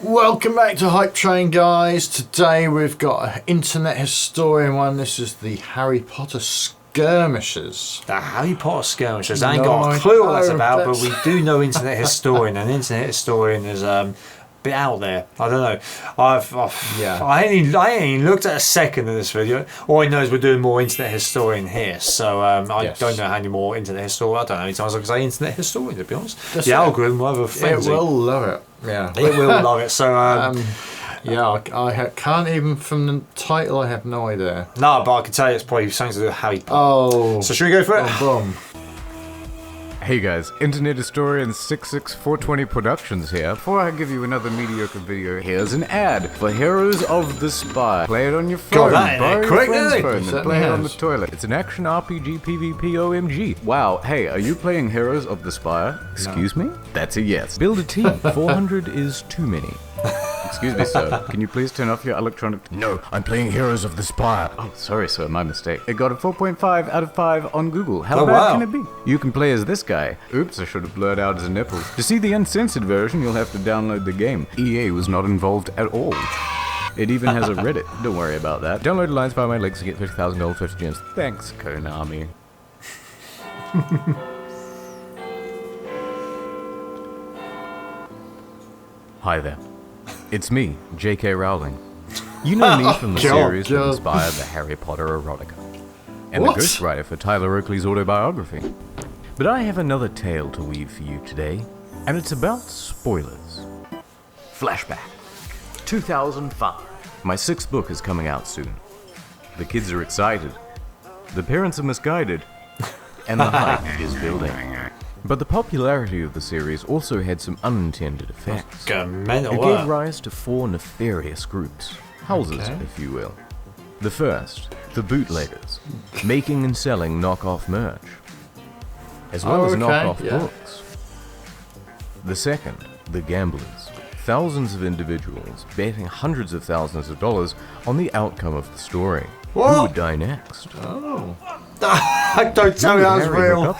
Welcome back to HypeTrain, guys. Today we've got an internet historian one. This is the Harry Potter Skirmishes. The Harry Potter Skirmishes. I ain't got a clue what that's about, but we do know internet historian, and internet historian is a bit out there. I don't know. I ain't even looked at a second of this video. All I know is we're doing more internet historian here, so I don't know how many more internet historian. I don't know how many times I can say internet historian, to be honest. The algorithm will have a frenzy. It will love it. Yeah, it will love it. So yeah, I can't even, from the title, I have no idea. No, but I can tell you it's probably something to do with Harry Potter. Oh, so should we go for it? Boom. Hey guys, Internet Historian 66420 Productions here. Before I give you another mediocre video, here's an ad for Heroes of the Spy. Play it on your phone, borrow your friend's phone, and play it on the toilet. It's an action RPG PvP OMG. Wow, hey, are you playing Heroes of the Spy? Excuse me? That's a yes. Build a team. 400 is too many. Excuse me, sir. Can you please turn off your electronic... No, I'm playing Heroes of the Spire. Oh, sorry, sir. My mistake. It got a 4.5 out of 5 on Google. How bad can it be? You can play as this guy. Oops, I should have blurred out his nipples. To see the uncensored version, you'll have to download the game. EA was not involved at all. It even has a Reddit. Don't worry about that. Download Alliance by my links to get $50,000 gold, 50 gems. Thanks, Konami. Hi there. It's me, J.K. Rowling. You know me from the series that inspired the Harry Potter erotica, and the ghostwriter for Tyler Oakley's autobiography. But I have another tale to weave for you today, and it's about spoilers. Flashback. 2005. My 6th book is coming out soon. The kids are excited. The parents are misguided. And the hype is building. But the popularity of the series also had some unintended effects. It gave rise to 4 nefarious groups, houses, if you will. The first, the bootleggers, making and selling knockoff merch, as well as knockoff books. The second, the gamblers, thousands of individuals betting hundreds of thousands of dollars on the outcome of the story. Who would die next? Oh. Don't tell me that was real.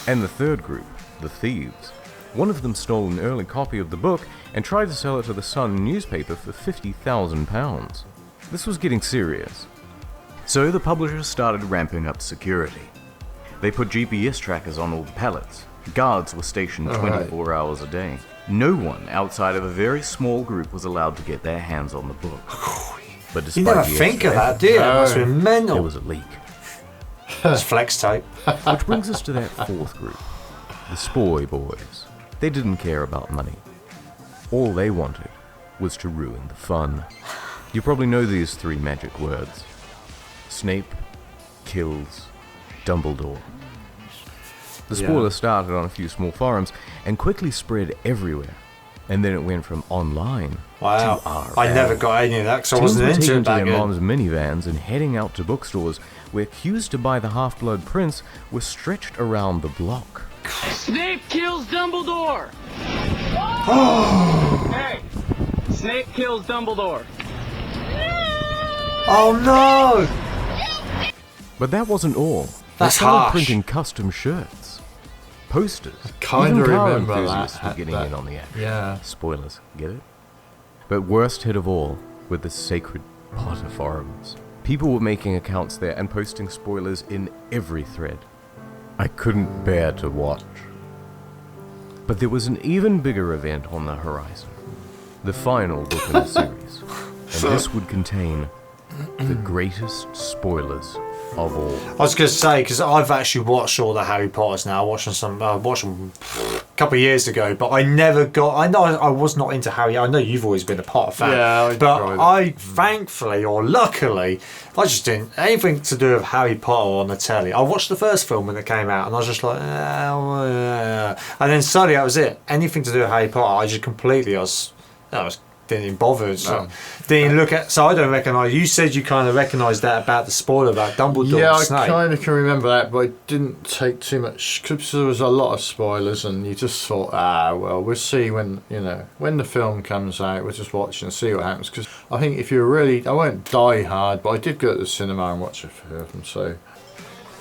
And the third group, the thieves. One of them stole an early copy of the book and tried to sell it to the Sun newspaper for £50,000. This was getting serious. So the publishers started ramping up security. They put GPS trackers on all the pallets. Guards were stationed 24 hours a day. No one outside of a very small group was allowed to get their hands on the book. But despite you never think of that, do you? That must be mental. There was a leak. It's flex tape. Which brings us to that 4th group, the Spoy Boys. They didn't care about money. All they wanted was to ruin the fun. You probably know these 3 magic words. Snape kills Dumbledore. The spoiler started on a few small forums and quickly spread everywhere. And then it went from online to RL. I never got any of that because I wasn't into it back then. Their mom's minivans and heading out to bookstores where queues to buy the Half-Blood Prince were stretched around the block. Snape kills Dumbledore! Hey! Snape kills Dumbledore! Oh no! But that wasn't all. That's they started harsh. Printing custom shirts, posters, Kind of remember enthusiasts that. were getting in on the action. Yeah. Spoilers, get it? But worst hit of all were the sacred Potter forums. People were making accounts there and posting spoilers in every thread. I couldn't bear to watch. But there was an even bigger event on the horizon. The final book in the series. And this would contain the greatest spoilers of all. I was going to say, because I've actually watched all the Harry Potters now. I watched them a couple of years ago, but I never got... I know I was not into Harry. I know you've always been a Potter fan. Yeah, but I thankfully, or luckily, I just didn't... Anything to do with Harry Potter on the telly. I watched the first film when it came out, and I was just like... And then suddenly that was it. Anything to do with Harry Potter, I just completely... didn't even bother. So, didn't look at. So I don't recognise. You said you kind of recognised that about the spoiler about Dumbledore. Yeah, and Snape. I kind of can remember that, but I didn't take too much because there was a lot of spoilers, and you just thought, well, we'll see when when the film comes out. We'll just watch and see what happens. Because I think if you're really, I won't die hard, but I did go to the cinema and watch a few of them. So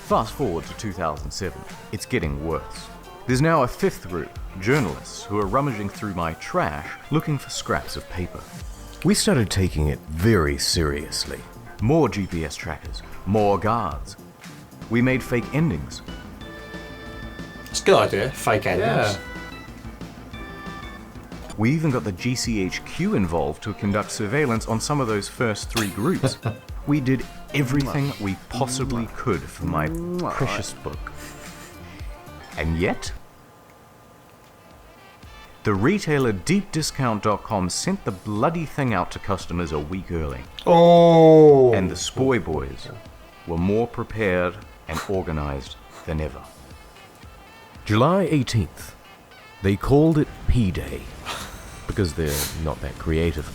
fast forward to 2007, it's getting worse. There's now a fifth group, journalists, who are rummaging through my trash looking for scraps of paper. We started taking it very seriously. More GPS trackers, more guards. We made fake endings. It's a good idea, fake endings. Yeah. We even got the GCHQ involved to conduct surveillance on some of those first 3 groups. We did everything we possibly could for my precious book. And yet, the retailer DeepDiscount.com sent the bloody thing out to customers a week early. Oh! And the Spoy Boys were more prepared and organized than ever. July 18th. They called it P-Day, because they're not that creative.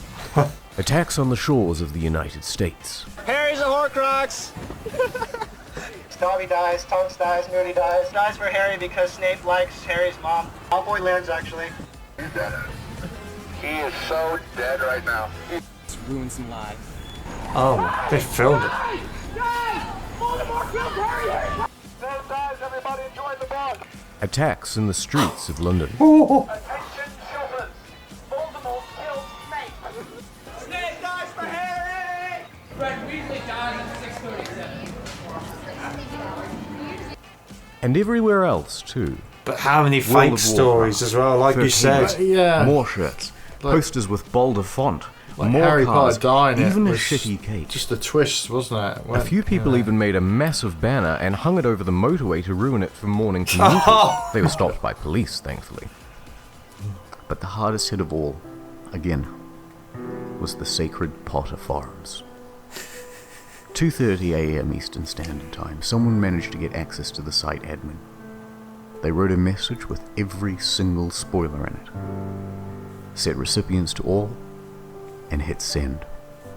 Attacks on the shores of the United States. Harry's a Horcrux! Dobby dies, Tonks dies, Moody dies. Dies for Harry because Snape likes Harry's mom. Malfoy lives, actually. He's dead. He is so dead right now. It's ruined some lives. Oh, they filmed it. Snape dies, everybody enjoy the book. Attacks in the streets of London. Attention, children. Voldemort killed Snape. Snape dies for Harry! Fred Weasley dies at 6:37. And everywhere else, too. But how many World fake of stories Warcraft, as well, like you 13 said. Yeah. More shirts, Like- posters with bolder font, Like more Harry cars, Potter dying, even it a was shitty cake. Just a twist, wasn't it? A few people even made a massive banner and hung it over the motorway to ruin it for morning commuters. They were stopped by police, thankfully. But the hardest hit of all, again, was the sacred Potter Forums. 2:30 a.m. Eastern Standard Time, someone managed to get access to the site admin. They wrote a message with every single spoiler in it, set recipients to all, and hit send.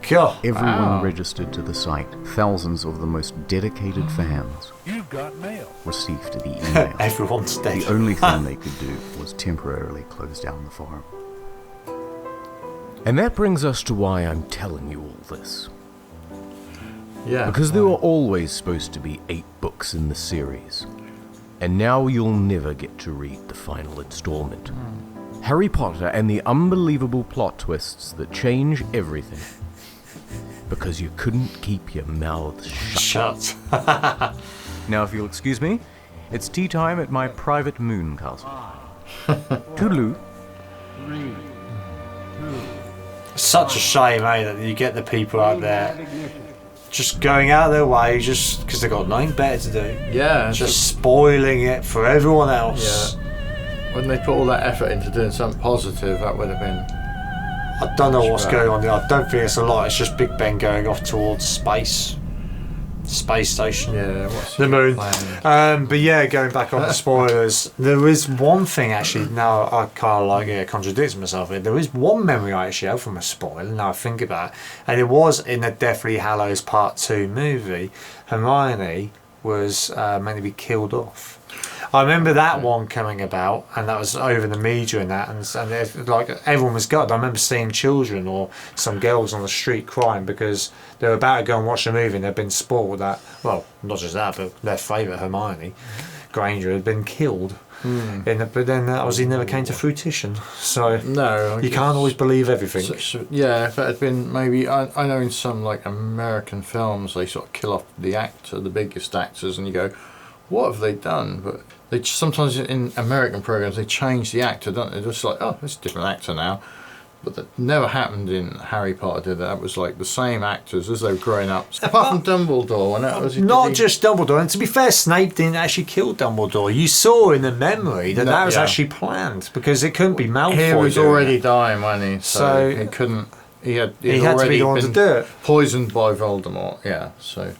God. Everyone registered to the site. Thousands of the most dedicated fans You've got mail. received the email. Everyone's dead. The only thing they could do was temporarily close down the forum. And that brings us to why I'm telling you all this. Yeah. Because there were always supposed to be 8 books in the series. And now you'll never get to read the final installment. Harry Potter and the unbelievable plot twists that change everything. Because you couldn't keep your mouths shut. Shut. Now, if you'll excuse me, it's tea time at my private moon castle. Toodaloo. Such a shame, eh, that you get the people out there just going out of their way just because they've got nothing better to do. Yeah. Just spoiling it for everyone else. Yeah. When they put all that effort into doing something positive, that would have been. I don't know what's Right. going on there. I don't think it's a lot. It's just Big Ben going off towards space. Space station. Yeah. What's The your moon. plan? But yeah, going back on the spoilers, there is one thing actually. Now I kind of like contradicts myself here. There is one memory I actually have from a spoiler. Now I think about it, and it was in the Deathly Hallows Part 2 movie. Hermione was meant to be killed off. I remember that one coming about, and that was over the media and that, and it, like everyone was gutted. I remember seeing children or some girls on the street crying because they were about to go and watch the movie and they'd been spoiled that, well, not just that, but their favourite Hermione Granger had been killed. But then that obviously never came to fruition. So No. you can't always believe everything. Yeah, if it had been maybe, I know in some like American films they sort of kill off the actor, the biggest actors, and you go, what have they done? But they sometimes in American programs they change the actor, don't they? They're just like, oh, it's a different actor now. But that never happened in Harry Potter, did it? That was like the same actors as they were growing up. Apart from Dumbledore, and that was Not just Dumbledore, and to be fair, Snape didn't actually kill Dumbledore. You saw in the memory that that was actually planned because it couldn't be Malfoy. He was doing already it. dying, wasn't he? So he couldn't. He had to be the one to been do it. poisoned by Voldemort. Yeah, so.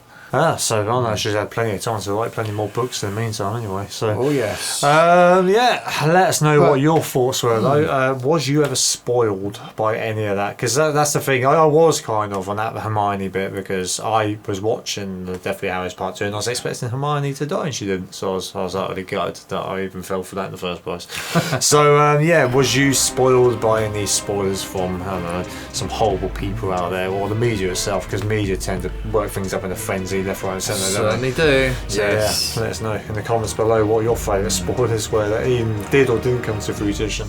So I know she's had plenty of time to write plenty more books in the meantime anyway. So Oh yes. yeah, let us know what your thoughts were though. Was you ever spoiled by any of that? Because that's the thing. I was kind of on that Hermione bit because I was watching the Deathly Hallows Part 2 and I was expecting Hermione to die and she didn't. So I was utterly gutted that I even fell for that in the first place. So yeah, was you spoiled by any spoilers from, I don't know, some horrible people out there or the media itself? Because media tend to work things up in a frenzy see left, right, and centre. Certainly do. So Yes. let us know in the comments below what your favourite spoilers were that even did or didn't come to fruition.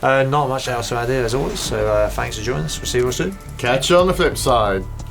Not much else to add here as always. So thanks for joining us. We'll see you all soon. Catch you on the flip side.